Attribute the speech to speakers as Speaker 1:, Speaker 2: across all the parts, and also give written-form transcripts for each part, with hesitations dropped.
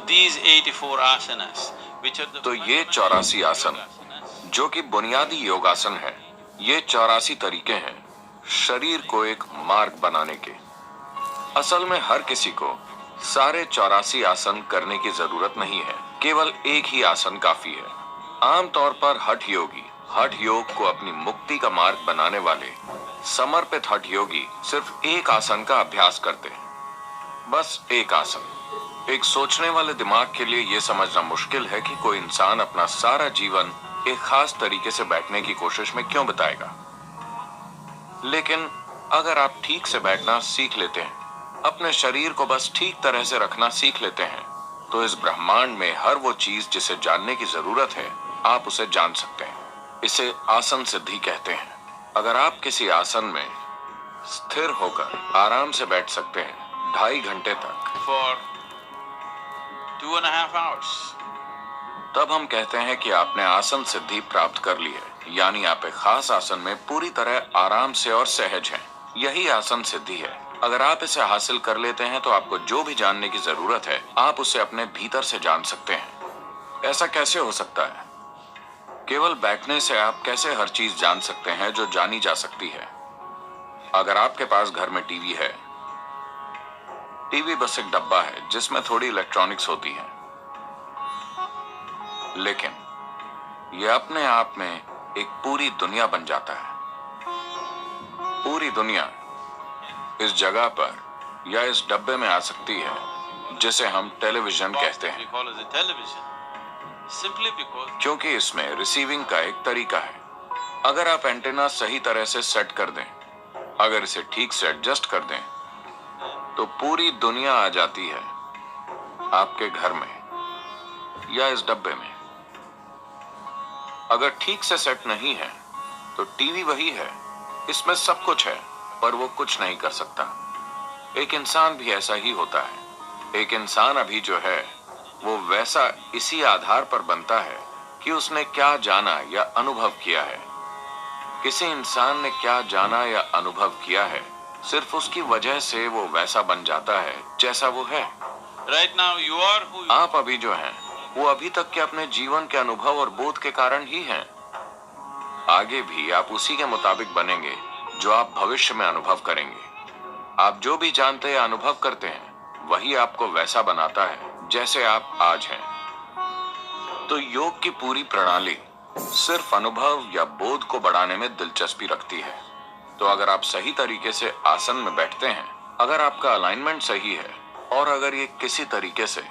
Speaker 1: these 84 asanas, which are the
Speaker 2: तो ये 84 आसन जो कि बुनियादी योगासन है, ये 84 तरीके हैं शरीर को एक मार्ग बनाने के। असल में हर किसी को सारे 84 आसन करने की जरूरत नहीं है, केवल एक ही आसन काफी है। आमतौर पर हठ योग को अपनी मुक्ति का मार्ग बनाने वाले समर्पित हठ योगी सिर्फ एक आसन का अभ्यास करते हैं, बस एक आसन। एक सोचने वाले दिमाग के लिए यह समझना मुश्किल है कि कोई इंसान अपना सारा जीवन एक खास तरीके से बैठने की कोशिश में क्यों बिताएगा। लेकिन अगर आप ठीक से बैठना सीख लेते हैं, अपने शरीर को बस ठीक तरह से रखना सीख लेते हैं, तो इस ब्रह्मांड में हर वो चीज जिसे जानने की जरूरत है, आप उसे जान सकते हैं। इसे आसन सिद्धि कहते हैं। अगर आप किसी आसन में स्थिर होकर आराम से बैठ सकते हैं 2.5 घंटे तक
Speaker 1: for 2.5 hours,
Speaker 2: तब हम कहते हैं कि आपने आसन सिद्धि प्राप्त कर ली है, यानी आप एक खास आसन में पूरी तरह आराम से और सहज हैं। यही आसन सिद्धि है। अगर आप इसे हासिल कर लेते हैं तो आपको जो भी जानने की जरूरत है, आप उसे अपने भीतर से जान सकते हैं। ऐसा कैसे हो सकता है? केवल बैठने से आप कैसे हर चीज जान सकते हैं जो जानी जा सकती है? अगर आपके पास घर में टीवी है, टीवी बस एक डब्बा है जिसमें थोड़ी इलेक्ट्रॉनिक्स होती है, लेकिन यह अपने आप में एक पूरी दुनिया बन जाता है। पूरी दुनिया इस जगह पर या इस डब्बे में आ सकती है जिसे हम टेलीविजन कहते हैं,
Speaker 1: we call it a television, simply because
Speaker 2: क्योंकि इसमें रिसीविंग का एक तरीका है। अगर आप एंटेना सही तरह से सेट कर दें, अगर इसे ठीक से एडजस्ट कर दें, तो पूरी दुनिया आ जाती है आपके घर में या इस डब्बे में। अगर ठीक से सेट नहीं है तो टीवी वही है, इसमें सब कुछ है, पर वो कुछ नहीं कर सकता। एक इंसान भी ऐसा ही होता है। एक इंसान अभी जो है वो वैसा इसी आधार पर बनता है कि उसने क्या जाना या अनुभव किया है। किसी इंसान ने क्या जाना या अनुभव किया है, सिर्फ उसकी वजह से वो वैसा बन जाता है जैसा वो है।
Speaker 1: right now you are who you
Speaker 2: आप अभी जो हैं, वो अभी तक के अपने जीवन के अनुभव और बोध के कारण ही हैं। आगे भी आप उसी के मुताबिक बनेंगे जो आप भविष्य में अनुभव करेंगे। आप जो भी जानते या अनुभव करते हैं, वही आपको वैसा बनाता है जैसे आप आज हैं। तो योग की पूरी प्रणाली सिर्फ अनुभव या बोध को बढ़ाने में दिलचस्पी रखती है। तो अगर आप सही तरीके से आसन में बैठते हैं, अगर आपका अलाइनमेंट सही है और अगर ये किसी तरीके से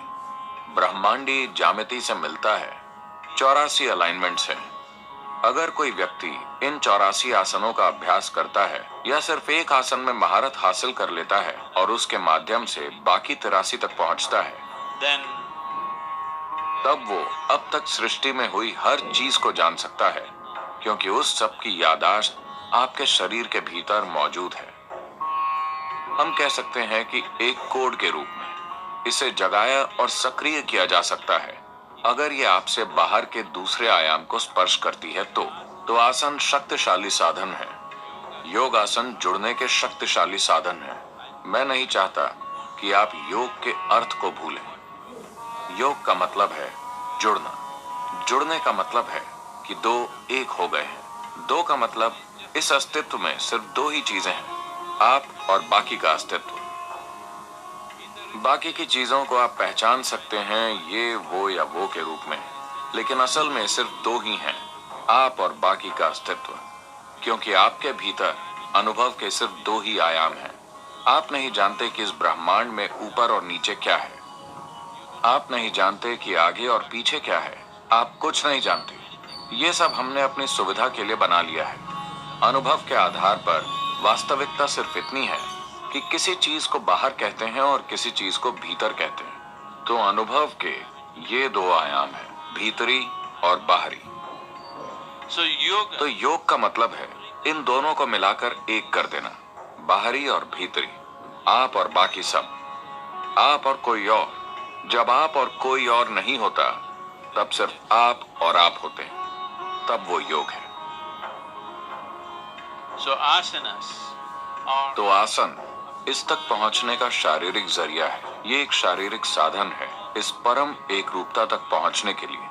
Speaker 2: ब्रह्मांडी ज्यामिति से मिलता है, 84 अलाइनमेंट्स हैं। अगर कोई व्यक्ति इन 84 आसनों का अभ्यास करता है या सिर्फ एक आसन में महारत हासिल कर लेता है और उसके माध्यम से बाकी 83 तक पहुंचता है,
Speaker 1: then
Speaker 2: तब वो अब तक सृष्टि में हुई हर चीज को जान सकता है, क्योंकि उस सब की याददाश्त आपके शरीर के भीतर मौजूद है। हम कह सकते हैं कि एक कोड के रूप में इसे जगाया और सक्रिय किया जा सकता है। अगर ये आपसे बाहर के दूसरे आयाम को स्पर्श करती है तो आसन शक्तिशाली साधन है। योग आसन जुड़ने के शक्तिशाली साधन है। मैं नहीं चाहता कि आप योग के अर्थ को भूलें। योग का मतलब है जुड़ना। जुड़ने का मतलब है कि दो एक हो गए हैं। दो का मतलब इस अस्तित्व में सिर्फ दो ही चीजें हैं, आप और बाकी का अस्तित्व। बाकी की चीजों को आप पहचान सकते हैं ये, वो या वो के रूप में, लेकिन असल में सिर्फ दो ही हैं, आप और बाकी का अस्तित्व। क्योंकि आपके भीतर अनुभव के सिर्फ दो ही आयाम हैं। आप नहीं जानते कि इस ब्रह्मांड में ऊपर और नीचे क्या है। आप नहीं जानते कि आगे और पीछे क्या है। आप कुछ नहीं जानते। ये सब हमने अपनी सुविधा के लिए बना लिया है। अनुभव के आधार पर वास्तविकता सिर्फ इतनी है कि किसी चीज को बाहर कहते हैं और किसी चीज को भीतर कहते हैं। तो अनुभव के ये दो आयाम हैं, भीतरी और बाहरी। तो योग का मतलब है इन दोनों को मिलाकर एक कर देना, बाहरी और भीतरी, आप और बाकी सब, आप और कोई और। जब आप और कोई और नहीं होता, तब सिर्फ आप और आप होते हैं, तब वो योग है। तो आसन इस तक पहुंचने का शारीरिक जरिया है। ये एक शारीरिक साधन है इस परम एकरूपता तक पहुंचने के लिए,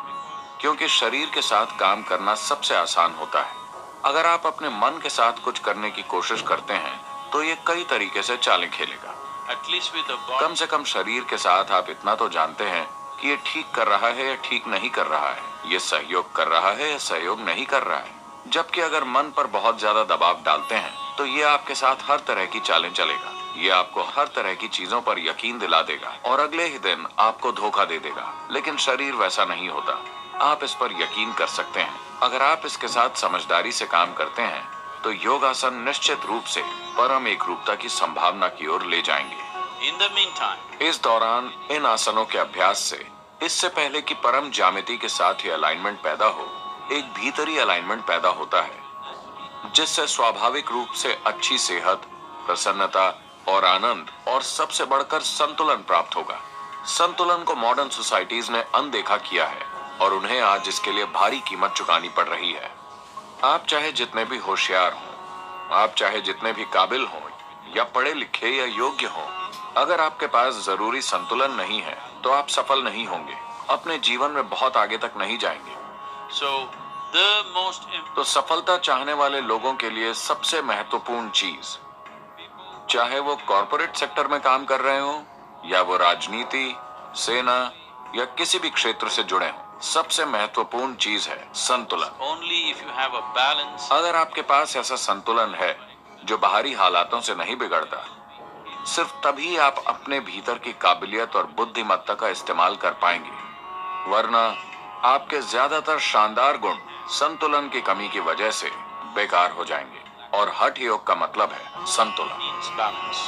Speaker 2: क्योंकि शरीर के साथ काम करना सबसे आसान होता है। अगर आप अपने मन के साथ कुछ करने की कोशिश करते हैं तो ये कई तरीके से चालें खेलेगा।
Speaker 1: At least with the body.
Speaker 2: कम से कम शरीर के साथ आप इतना तो जानते हैं कि ये ठीक कर रहा है या ठीक नहीं कर रहा है, ये सहयोग कर रहा है या सहयोग नहीं कर रहा है। जबकि अगर मन पर बहुत ज्यादा दबाव डालते हैं तो ये आपके साथ हर तरह की चालें चलेगा। ये आपको हर तरह की चीजों पर यकीन दिला देगा और अगले ही दिन आपको धोखा दे देगा। लेकिन शरीर वैसा नहीं होता। आप इस पर यकीन कर सकते हैं। अगर आप इसके साथ समझदारी से काम करते हैं तो योगासन निश्चित रूप से परम एकरूपता की संभावना की ओर ले जाएंगे।
Speaker 1: In the meantime,
Speaker 2: इस दौरान इन आसनों के अभ्यास से, इससे पहले कि परम ज्यामिति के साथ ही अलाइनमेंट पैदा हो, एक भीतरी अलाइनमेंट पैदा होता है जिससे स्वाभाविक रूप से अच्छी सेहत, प्रसन्नता और आनंद और सबसे बढ़कर संतुलन प्राप्त होगा। संतुलन को मॉडर्न सोसाइटीज ने अनदेखा किया है और उन्हें आज इसके लिए भारी कीमत चुकानी पड़ रही है। आप चाहे जितने भी होशियार हों, आप चाहे जितने भी काबिल हों या पढ़े लिखे या योग्य हों, अगर आपके पास जरूरी संतुलन नहीं है तो आप सफल नहीं होंगे, अपने जीवन में बहुत आगे तक नहीं जाएंगे।
Speaker 1: so the most
Speaker 2: तो सफलता चाहने वाले लोगों के लिए सबसे महत्वपूर्ण चीज, चाहे वो कॉरपोरेट सेक्टर में काम कर रहे हो या वो राजनीति, सेना या किसी भी क्षेत्र से जुड़े हों, सबसे महत्वपूर्ण चीज है संतुलन।
Speaker 1: only if you have a balance.
Speaker 2: अगर आपके पास ऐसा संतुलन है जो बाहरी हालातों से नहीं बिगड़ता, सिर्फ तभी आप अपने भीतर की काबिलियत और बुद्धिमत्ता का इस्तेमाल कर पाएंगे। वरना आपके ज्यादातर शानदार गुण संतुलन की कमी की वजह से बेकार हो जाएंगे। और हठ योग का मतलब है संतुलन।
Speaker 1: Means balance.